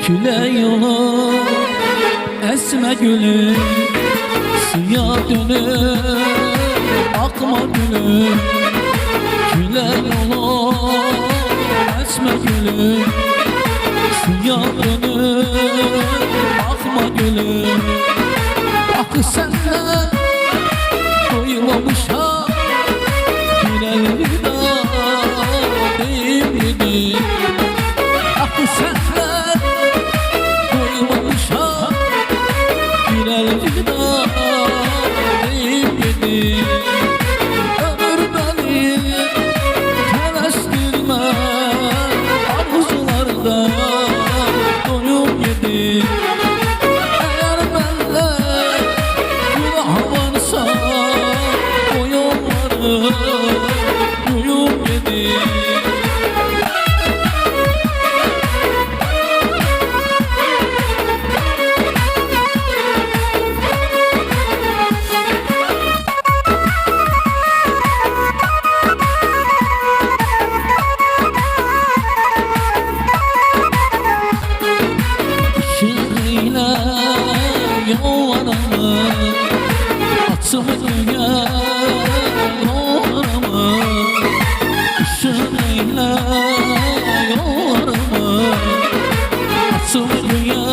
Küle yolu esme gülüm, suya dönür akma gülüm. Küle yolu esme gülüm, suya dönür akma gülüm. Akı senden doymamışam, bir elvida deyim yedim. Akı senden doymamışam, bir elvida deyim yedim. Ömür beni hevestirme, arzularda doyum yedim. Eğer bende günah varsa o yolları doyum yedim. Şiirle yollarımı atımı dünya yollarımı. Şiirle yollarımı atımı dünya